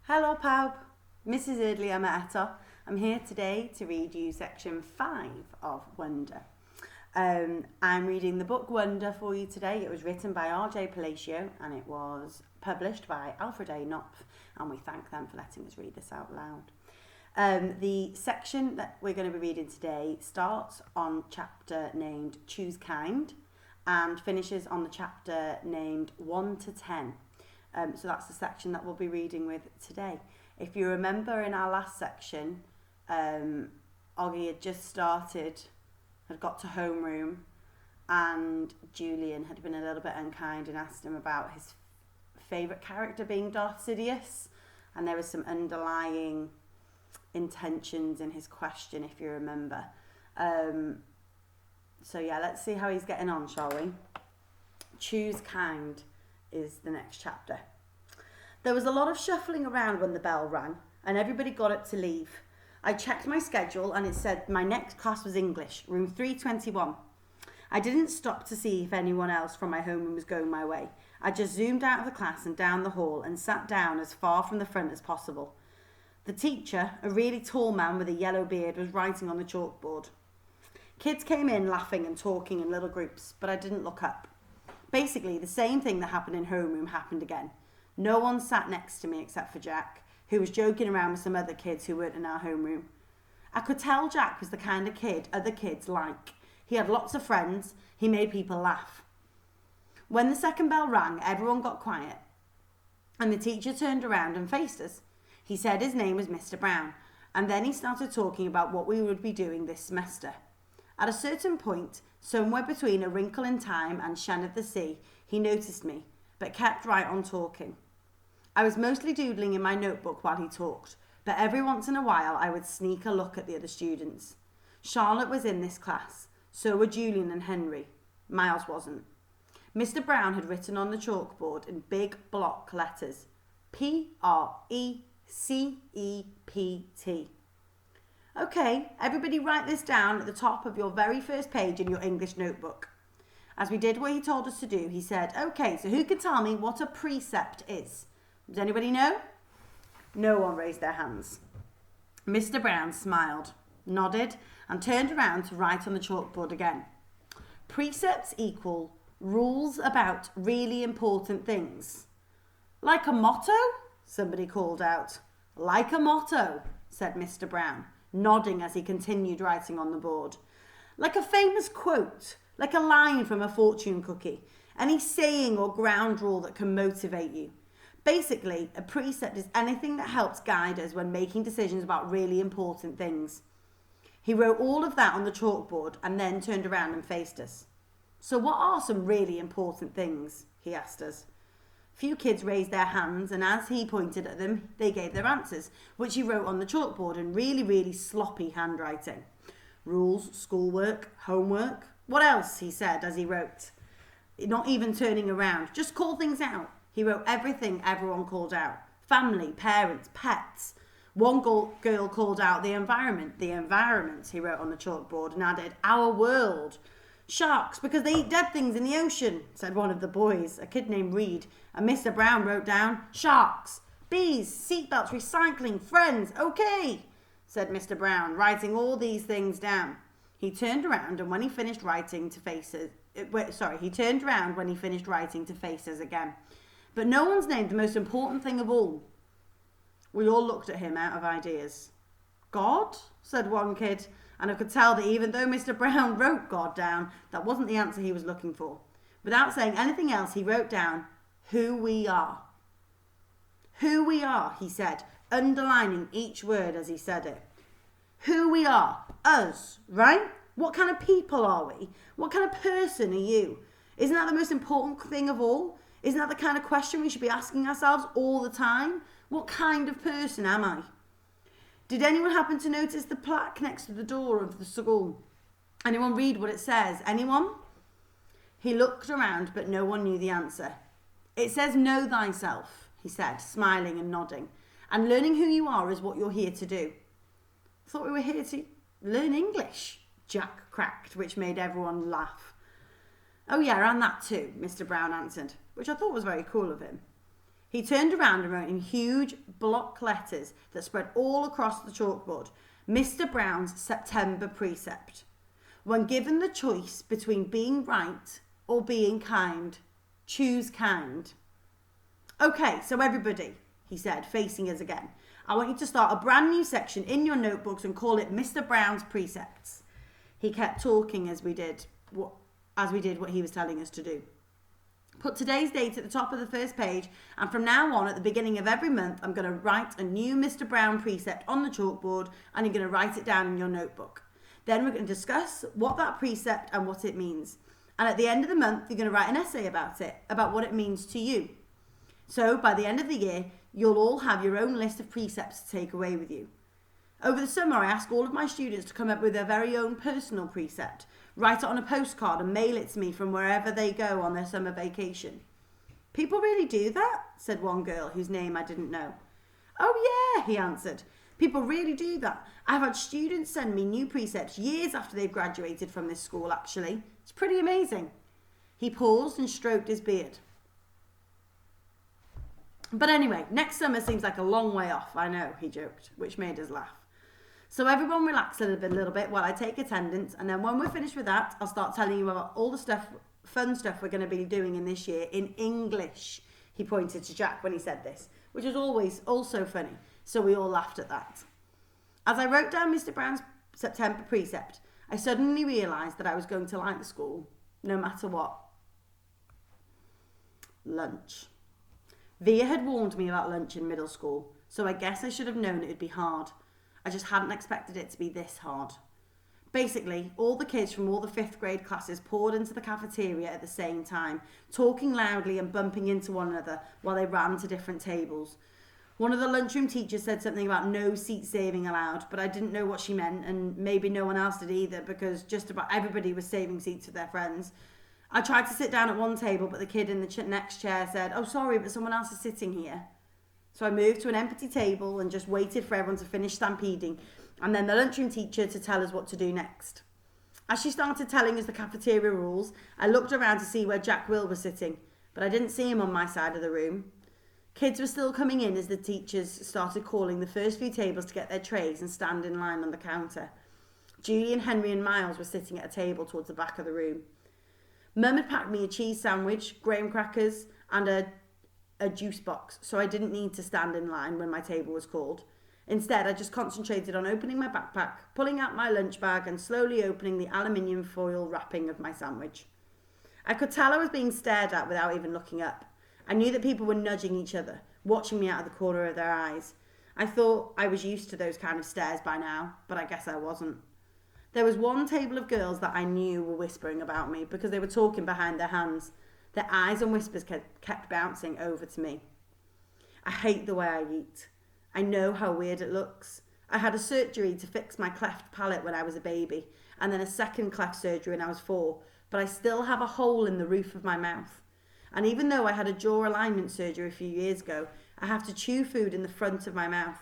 Hello pawb, Mrs Eardley yma eto. I'm here today to read you section 5 of Wonder. I'm reading the book Wonder for you today. It was written by R.J. Palacio and it was published by Alfred A. Knopf, and we thank them for letting us read this out loud. The section that we're going to be reading today starts on chapter named Choose Kind and finishes on the chapter named 1 to 10. So that's the section that we'll be reading with today. If you remember in our last section, Oggy had got to homeroom, and Julian had been a little bit unkind and asked him about his favourite character being Darth Sidious, and there was some underlying intentions in his question, if you remember. So yeah, let's see how he's getting on, shall we? Choose Kind is the next chapter. There was a lot of shuffling around when the bell rang and everybody got up to leave. I checked my schedule and it said my next class was English, room 321. I didn't stop to see if anyone else from my homeroom was going my way. I just zoomed out of the class and down the hall and sat down as far from the front as possible. The teacher, a really tall man with a yellow beard, was writing on the chalkboard. Kids came in laughing and talking in little groups, but I didn't look up. Basically, the same thing that happened in homeroom happened again. No one sat next to me except for Jack, who was joking around with some other kids who weren't in our homeroom. I could tell Jack was the kind of kid other kids like. He had lots of friends. He made people laugh. When the second bell rang, everyone got quiet, and the teacher turned around and faced us. He said his name was Mr. Brown, and then he started talking about what we would be doing this semester. At a certain point, somewhere between A Wrinkle in Time and Shen of the Sea, he noticed me, but kept right on talking. I was mostly doodling in my notebook while he talked, but every once in a while I would sneak a look at the other students. Charlotte was in this class, so were Julian and Henry. Miles wasn't. Mr. Brown had written on the chalkboard in big block letters, P-R-E-C-E-P-T. Okay, everybody write this down at the top of your very first page in your English notebook. As we did what he told us to do, he said, okay, so who can tell me what a precept is? Does anybody know? No one raised their hands. Mr. Brown smiled, nodded, and turned around to write on the chalkboard again. Precepts equal rules about really important things. Like a motto? Somebody called out. Like a motto, said Mr. Brown, nodding as he continued writing on the board. Like a famous quote, like a line from a fortune cookie, any saying or ground rule that can motivate you. Basically, a precept is anything that helps guide us when making decisions about really important things. He wrote all of that on the chalkboard and then turned around and faced us. So what are some really important things? He asked us. Few kids raised their hands, and as he pointed at them, they gave their answers, which he wrote on the chalkboard in really, really sloppy handwriting. Rules, schoolwork, homework. What else? He said as he wrote. Not even turning around. Just call things out. He wrote everything everyone called out. Family, parents, pets. One girl called out the environment. The environment, he wrote on the chalkboard, and added, our world. Sharks, because they eat dead things in the ocean, said one of the boys, a kid named Reed. And Mr. Brown wrote down, sharks, bees, seatbelts, recycling, friends, okay, said Mr. Brown, writing all these things down. He turned around and when he finished writing to faces, again. But no one's named the most important thing of all. We all looked at him out of ideas. God, said one kid, and I could tell that even though Mr. Brown wrote God down, that wasn't the answer he was looking for. Without saying anything else, he wrote down, who we are. Who we are, he said, underlining each word as he said it. Who we are, us, right? What kind of people are we? What kind of person are you? Isn't that the most important thing of all? Isn't that the kind of question we should be asking ourselves all the time? What kind of person am I? Did anyone happen to notice the plaque next to the door of the school? Anyone read what it says? Anyone? He looked around, but no one knew the answer. It says, know thyself, he said, smiling and nodding. And learning who you are is what you're here to do. I thought we were here to learn English, Jack cracked, which made everyone laugh. Oh yeah, and that too, Mr. Brown answered, which I thought was very cool of him. He turned around and wrote in huge block letters that spread all across the chalkboard, Mr. Brown's September precept. When given the choice between being right or being kind, choose kind. Okay, so everybody, he said, facing us again, I want you to start a brand new section in your notebooks and call it Mr. Brown's Precepts. He kept talking as we did what he was telling us to do. Put today's date at the top of the first page, and from now on, at the beginning of every month, I'm going to write a new Mr. Brown precept on the chalkboard, and you're going to write it down in your notebook. Then we're going to discuss what that precept and what it means. And at the end of the month, you're going to write an essay about it, about what it means to you. So by the end of the year, you'll all have your own list of precepts to take away with you. Over the summer, I asked all of my students to come up with their very own personal precept, write it on a postcard and mail it to me from wherever they go on their summer vacation. People really do that, said one girl whose name I didn't know. Oh yeah, he answered. People really do that. I've had students send me new precepts years after they've graduated from this school, actually. It's pretty amazing. He paused and stroked his beard. But anyway, next summer seems like a long way off, I know, he joked, which made us laugh. So everyone relax a little bit while I take attendance, and then when we're finished with that, I'll start telling you about all the fun stuff we're going to be doing in this year in English. He pointed to Jack when he said this, which was always also funny, so we all laughed at that. As I wrote down Mr. Brown's September precept, I suddenly realised that I was going to like the school, no matter what. Lunch. Via had warned me about lunch in middle school, so I guess I should have known it would be hard. I just hadn't expected it to be this hard. Basically, all the kids from all the 5th grade classes poured into the cafeteria at the same time, talking loudly and bumping into one another while they ran to different tables. One of the lunchroom teachers said something about no seat saving allowed, but I didn't know what she meant, and maybe no one else did either, because just about everybody was saving seats for their friends. I tried to sit down at one table, but the kid in the next chair said, "Oh, sorry, but someone else is sitting here." So I moved to an empty table and just waited for everyone to finish stampeding, and then the lunchroom teacher to tell us what to do next. As she started telling us the cafeteria rules, I looked around to see where Jack Will was sitting, but I didn't see him on my side of the room. Kids were still coming in as the teachers started calling the first few tables to get their trays and stand in line on the counter. Julian, Henry and Miles were sitting at a table towards the back of the room. Mum had packed me a cheese sandwich, graham crackers and a juice box, so I didn't need to stand in line when my table was called. Instead, I just concentrated on opening my backpack, pulling out my lunch bag and slowly opening the aluminium foil wrapping of my sandwich. I could tell I was being stared at without even looking up. I knew that people were nudging each other, watching me out of the corner of their eyes. I thought I was used to those kind of stares by now, but I guess I wasn't. There was one table of girls that I knew were whispering about me because they were talking behind their hands. Their eyes and whispers kept bouncing over to me. I hate the way I eat. I know how weird it looks. I had a surgery to fix my cleft palate when I was a baby, and then a second cleft surgery when I was 4, but I still have a hole in the roof of my mouth. And even though I had a jaw alignment surgery a few years ago, I have to chew food in the front of my mouth.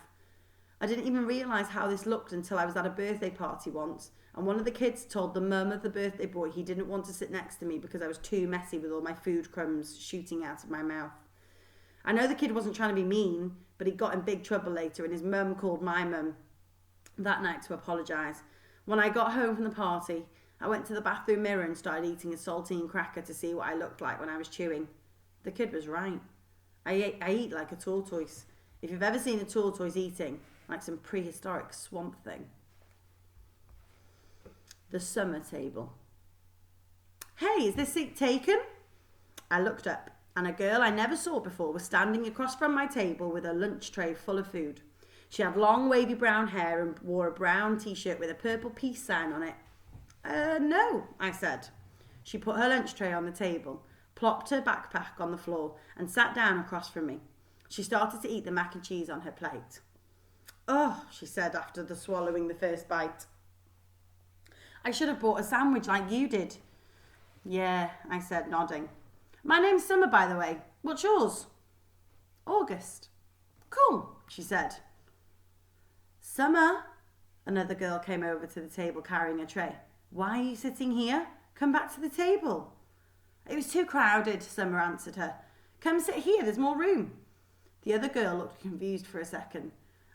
I didn't even realise how this looked until I was at a birthday party once, and one of the kids told the mum of the birthday boy he didn't want to sit next to me because I was too messy with all my food crumbs shooting out of my mouth. I know the kid wasn't trying to be mean, but he got in big trouble later, and his mum called my mum that night to apologise. When I got home from the party, I went to the bathroom mirror and started eating a saltine cracker to see what I looked like when I was chewing. The kid was right. I eat like a tortoise. If you've ever seen a tortoise eating, like some prehistoric swamp thing. The summer table. "Hey, is this seat taken?" I looked up, and a girl I never saw before was standing across from my table with a lunch tray full of food. She had long wavy brown hair and wore a brown t-shirt with a purple peace sign on it. No, I said. She put her lunch tray on the table, plopped her backpack on the floor, and sat down across from me. She started to eat the mac and cheese on her plate. "Oh," she said after swallowing the first bite. "I should have bought a sandwich like you did." "Yeah," I said, nodding. "My name's Summer, by the way. What's yours?" "August." "Cool," she said. "Summer," another girl came over to the table carrying a tray. "Why are you sitting here? Come back to the table." "It was too crowded," Summer answered her. "Come sit here, there's more room." The other girl looked confused for a second.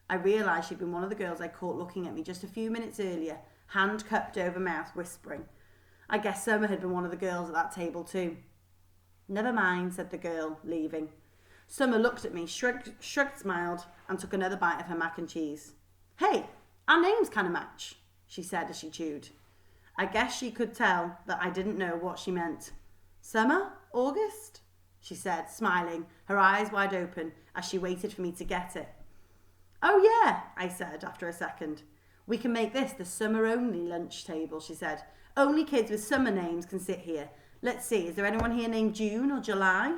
I realised she'd been one of the girls I caught looking at me just a few minutes earlier, hand cupped over mouth, whispering. I guess Summer had been one of the girls at that table too. Never mind, said the girl, leaving. Summer looked at me, shrugged, smiled, and took another bite of her mac and cheese. Hey, our names kind of match, she said as she chewed. I guess she could tell that I didn't know what she meant. Summer? August? She said, smiling, her eyes wide open as she waited for me to get it. Oh yeah, I said after a second. We can make this the summer-only lunch table, she said. Only kids with summer names can sit here. Let's see, is there anyone here named June or July?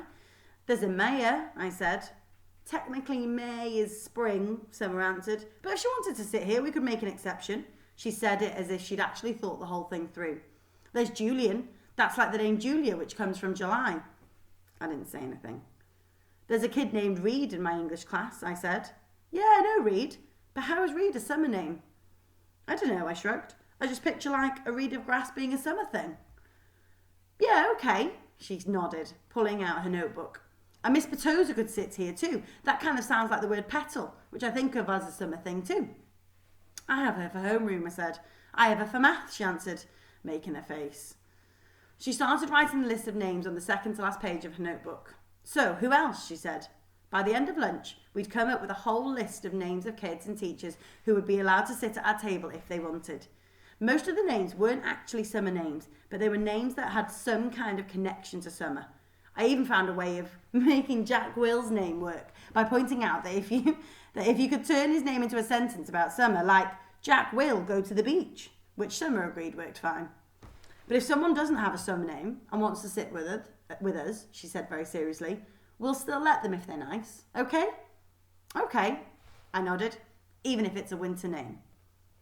There's a Mayor, I said. Technically, May is spring, Summer answered. But if she wanted to sit here, we could make an exception. She said it as if she'd actually thought the whole thing through. There's Julian. That's like the name Julia, which comes from July. I didn't say anything. There's a kid named Reed in my English class, I said. Yeah, I know Reed. But how is Reed a summer name? I don't know, I shrugged. I just picture like a reed of grass being a summer thing. Yeah, okay, she nodded, pulling out her notebook. And Miss Petosa could sit here too. That kind of sounds like the word petal, which I think of as a summer thing too. I have her for homeroom, I said. I have her for math, she answered, making a face. She started writing the list of names on the second to last page of her notebook. So, who else, she said. By the end of lunch, we'd come up with a whole list of names of kids and teachers who would be allowed to sit at our table if they wanted. Most of the names weren't actually summer names, but they were names that had some kind of connection to summer. I even found a way of making Jack Will's name work by pointing out that if you could turn his name into a sentence about summer, like Jack will go to the beach, which Summer agreed worked fine. But if someone doesn't have a summer name and wants to sit with us, she said very seriously, we'll still let them if they're nice. Okay? Okay, I nodded, even if it's a winter name.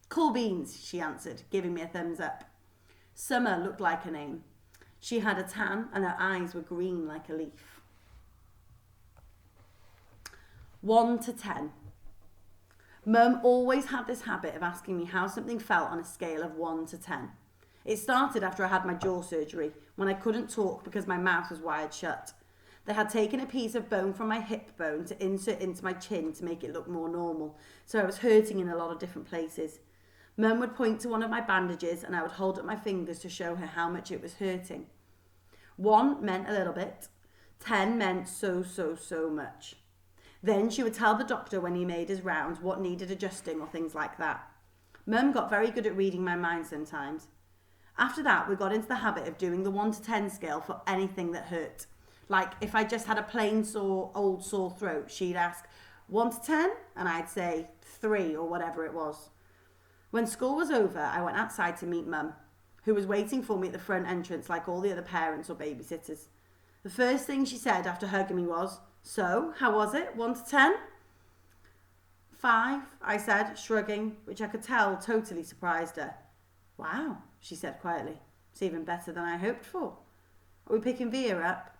Cool beans, she answered, giving me a thumbs up. Summer looked like a name. She had a tan and her eyes were green like a leaf. 1 to 10. Mum always had this habit of asking me how something felt on a scale of 1 to 10. It started after I had my jaw surgery, when I couldn't talk because my mouth was wired shut. They had taken a piece of bone from my hip bone to insert into my chin to make it look more normal, so I was hurting in a lot of different places. Mum would point to one of my bandages and I would hold up my fingers to show her how much it was hurting. 1 meant a little bit. 10 meant so much. Then she would tell the doctor when he made his rounds what needed adjusting or things like that. Mum got very good at reading my mind sometimes. After that, we got into the habit of doing the 1 to 10 scale for anything that hurt. Like if I just had a plain old sore throat, she'd ask 1 to 10 and I'd say 3 or whatever it was. When school was over, I went outside to meet Mum, who was waiting for me at the front entrance like all the other parents or babysitters. The first thing she said after hugging me was, so, how was it, 1 to 10? 5, I said, shrugging, which I could tell totally surprised her. Wow, she said quietly. It's even better than I hoped for. Are we picking Via up?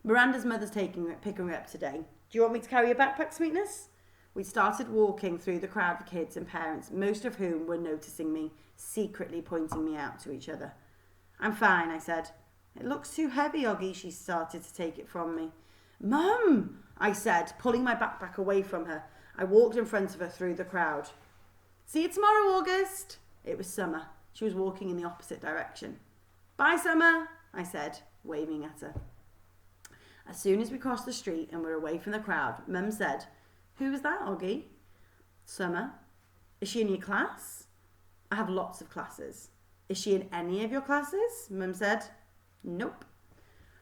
Miranda's mother's picking her up today. Do you want me to carry your backpack, sweetness? We started walking through the crowd of kids and parents, most of whom were noticing me, secretly pointing me out to each other. I'm fine, I said. It looks too heavy, Oggy, she started to take it from me. Mum, I said, pulling my backpack away from her. I walked in front of her through the crowd. See you tomorrow, August. It was Summer. She was walking in the opposite direction. Bye, Summer, I said, waving at her. As soon as we crossed the street and were away from the crowd, Mum said, Who was that, Oggy? Summer. Is she in your class? I have lots of classes. Is she in any of your classes? Mum said. Nope.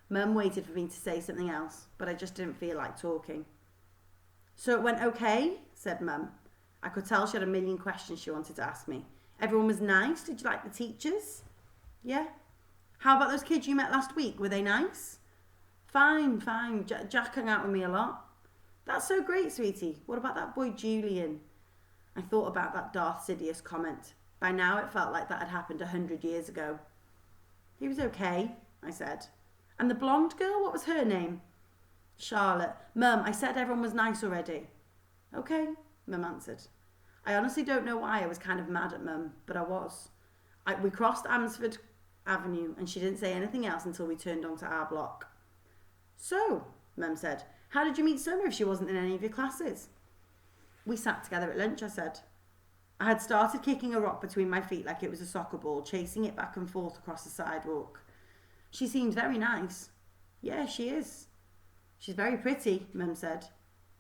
Mum waited for me to say something else, but I just didn't feel like talking. So it went okay, said Mum. I could tell she had a million questions she wanted to ask me. Everyone was nice. Did you like the teachers? Yeah. How about those kids you met last week? Were they nice? Fine. Jack hung out with me a lot. That's so great, sweetie. What about that boy Julian? I thought about that Darth Sidious comment. By now it felt like that had happened 100 years ago. He was okay, I said. And the blonde girl, what was her name? Charlotte. Mum, I said everyone was nice already. Okay, Mum answered. I honestly don't know why I was kind of mad at Mum, but I was. We crossed Amsford Avenue and she didn't say anything else until we turned onto our block. So, Mum said, How did you meet Summer if she wasn't in any of your classes? We sat together at lunch, I said. I had started kicking a rock between my feet like it was a soccer ball, chasing it back and forth across the sidewalk. She seemed very nice. Yeah, she is. She's very pretty, Mum said.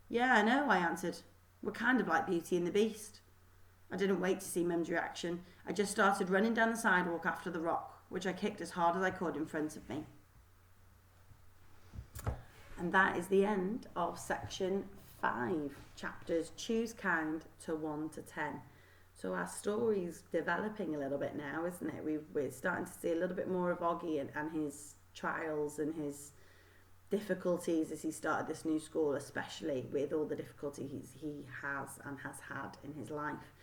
Yeah, I know, I answered. We're kind of like Beauty and the Beast. I didn't wait to see Mum's reaction. I just started running down the sidewalk after the rock, which I kicked as hard as I could in front of me. And that is the end of section 5, chapters Choose Kind to 1 to 10. So our story's developing a little bit now, isn't it? We're starting to see a little bit more of Oggy and his trials and his difficulties as he started this new school, especially with all the difficulties he has and has had in his life.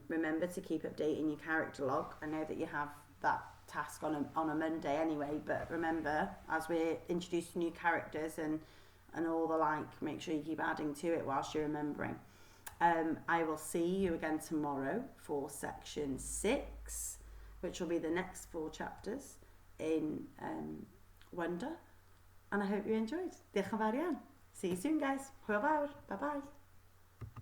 Remember to keep updating your character log. I know that you have that task on a Monday anyway, but remember, as we're introducing new characters and all the like, make sure you keep adding to it whilst you're remembering. I will see you again tomorrow for section 6, which will be the next 4 chapters in Wonder. And I hope you enjoyed. Diolch yn fawr iawn. See you soon, guys. Hwyl fawr. Bye bye.